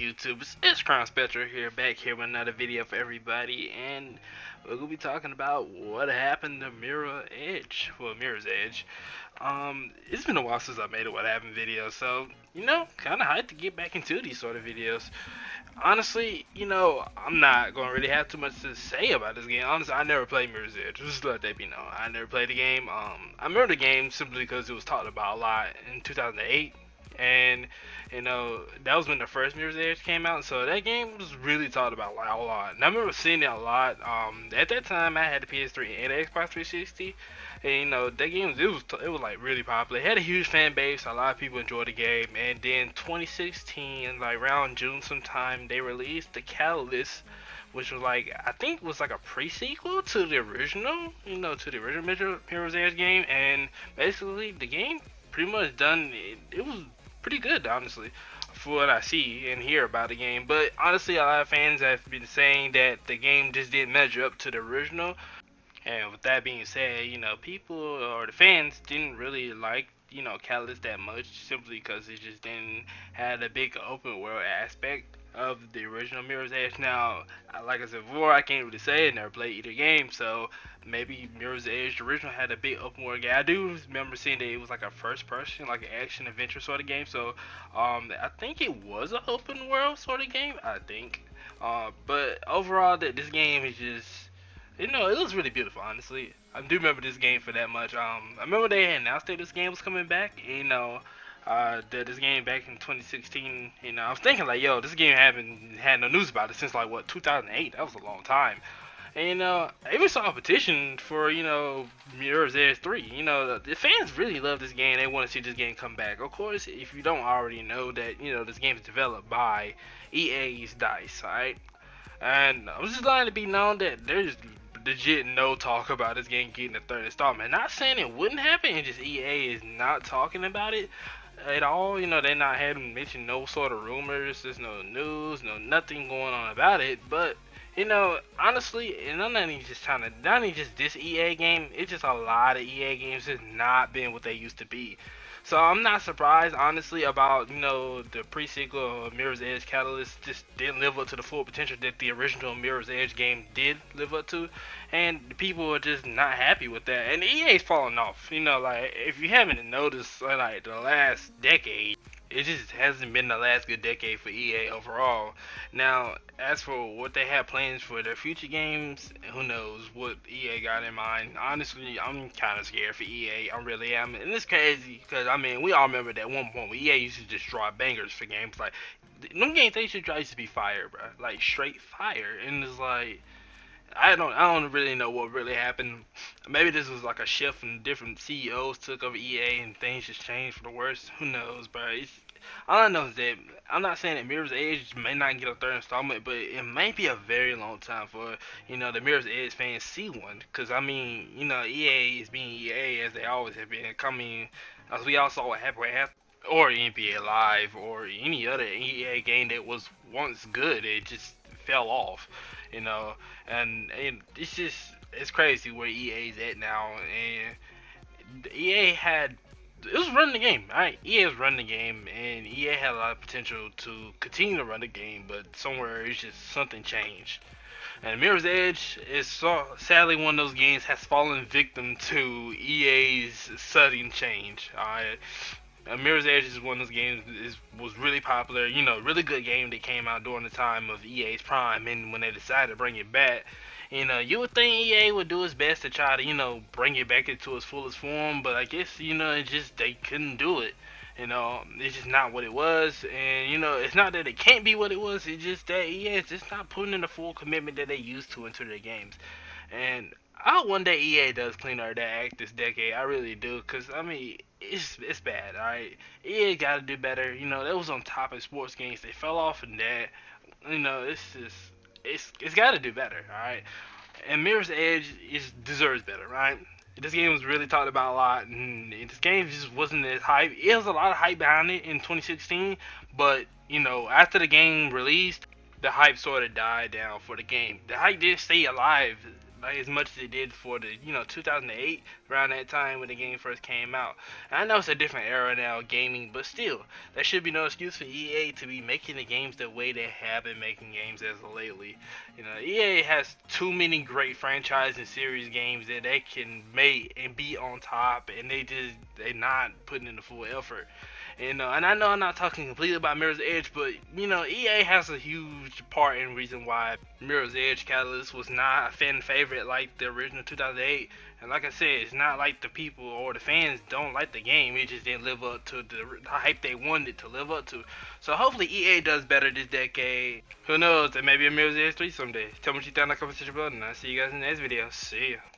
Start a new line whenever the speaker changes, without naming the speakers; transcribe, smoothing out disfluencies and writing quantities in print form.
YouTubers? It's CrownSpectro here, back here with another video for everybody, and we're gonna be talking about what happened to Mirror Edge. Well, Mirror's Edge. It's been a while since I made a what happened video, so kind of hyped to get back into these sort of videos. Honestly, I'm not gonna really have too much to say about this game. Honestly, I never played Mirror's Edge. Just to let that be known, I never played the game. I remember the game simply because it was talked about a lot in 2008, and that was when the first Mirror's Edge came out. So that game was really talked about like a lot, and I remember seeing it a lot. At that time, I had the PS3 and the Xbox 360. And that game it was like really popular. It had a huge fan base. A lot of people enjoyed the game. And then 2016, like around June sometime, they released the Catalyst, which was like I think was like a pre-sequel to the original, to the original Mirror's Edge game. And basically, the game pretty much done. It was pretty good, honestly, for what I see and hear about the game. But honestly, a lot of fans have been saying that the game just didn't measure up to the original. And with that being said, people or the fans didn't really like, Catalyst that much simply because it just didn't have a big open world aspect of the original Mirror's Edge. Now, like I said before, I can't really say I never played either game, so maybe Mirror's Edge the original had a big open world game. I do remember seeing that it was like a first person, like an action adventure sort of game. So, I think it was an open world sort of game. I think, but overall, that this game is just it looks really beautiful, honestly. I do remember this game for that much. I remember they had announced that this game was coming back. That this game back in 2016. I was thinking like, yo, this game haven't had no news about it since like what 2008. That was a long time. And I even saw a petition for Mirror's Edge 3. The fans really love this game. They want to see this game come back. Of course, if you don't already know that this game is developed by EA's DICE, right? And I'm just letting it be known that there's legit no talk about this game getting a third installment. Not saying it wouldn't happen, it's just EA is not talking about it at all. They not having mentioned no sort of rumors. There's no news, no nothing going on about it. But honestly, and I'm not even just this EA game. It's just a lot of EA games has not been what they used to be. So I'm not surprised, honestly, about the pre-sequel of Mirror's Edge Catalyst just didn't live up to the full potential that the original Mirror's Edge game did live up to, and the people are just not happy with that. And EA's falling off. Like if you haven't noticed, like the last decade, it just hasn't been the last good decade for EA overall. Now, as for what they have plans for their future games, who knows what EA got in mind. Honestly, I'm kind of scared for EA. I really am. And it's crazy because, we all remember that one point where EA used to just drop bangers for games. Like, them games they should try used to be fire, bro. Like, straight fire. And it's like, I don't really know what really happened. Maybe this was like a shift and different CEOs took over EA and things just changed for the worse. Who knows, bro? All I know is that I'm not saying that Mirror's Edge may not get a third installment, but it may be a very long time for the Mirror's Edge fans see one. Cause EA is being EA as they always have been. Coming as we all saw what happened with or NBA Live or any other EA game that was once good, it just fell off. And it's crazy where EA's at now, and EA had it was running the game, alright. EA was running the game, and EA had a lot of potential to continue to run the game, but somewhere it's just something changed. And Mirror's Edge is sadly one of those games has fallen victim to EA's sudden change. Alright. Mirror's Edge is one of those games was really popular, really good game that came out during the time of EA's prime, and when they decided to bring it back, you would think EA would do its best to try to, bring it back into its fullest form, but I guess, it just, they couldn't do it. It's just not what it was, and, it's not that it can't be what it was, it's just that EA is just not putting in the full commitment that they used to into their games. And I hope one day EA does clean up that act this decade. I really do, cause it's bad. Alright, EA got to do better. That was on top of sports games. They fell off in that. It's just it's got to do better. Alright, and Mirror's Edge deserves better. Right. This game was really talked about a lot, and this game just wasn't as hype. It was a lot of hype behind it in 2016, but after the game released, the hype sort of died down for the game. The hype did stay alive like as much as it did for the 2008, around that time when the game first came out. And I know it's a different era now, gaming, but still, there should be no excuse for EA to be making the games the way they have been making games as of lately. EA has too many great franchise and series games that they can make and be on top, and they not putting in the full effort. And I know I'm not talking completely about Mirror's Edge, but EA has a huge part in reason why Mirror's Edge Catalyst was not a fan favorite like the original 2008. And like I said, it's not like the people or the fans don't like the game; it just didn't live up to the hype they wanted it to live up to. So hopefully EA does better this decade. Who knows? There may be a Mirror's Edge 3 someday. Tell me what you think in the comment section below, and I'll see you guys in the next video. See ya.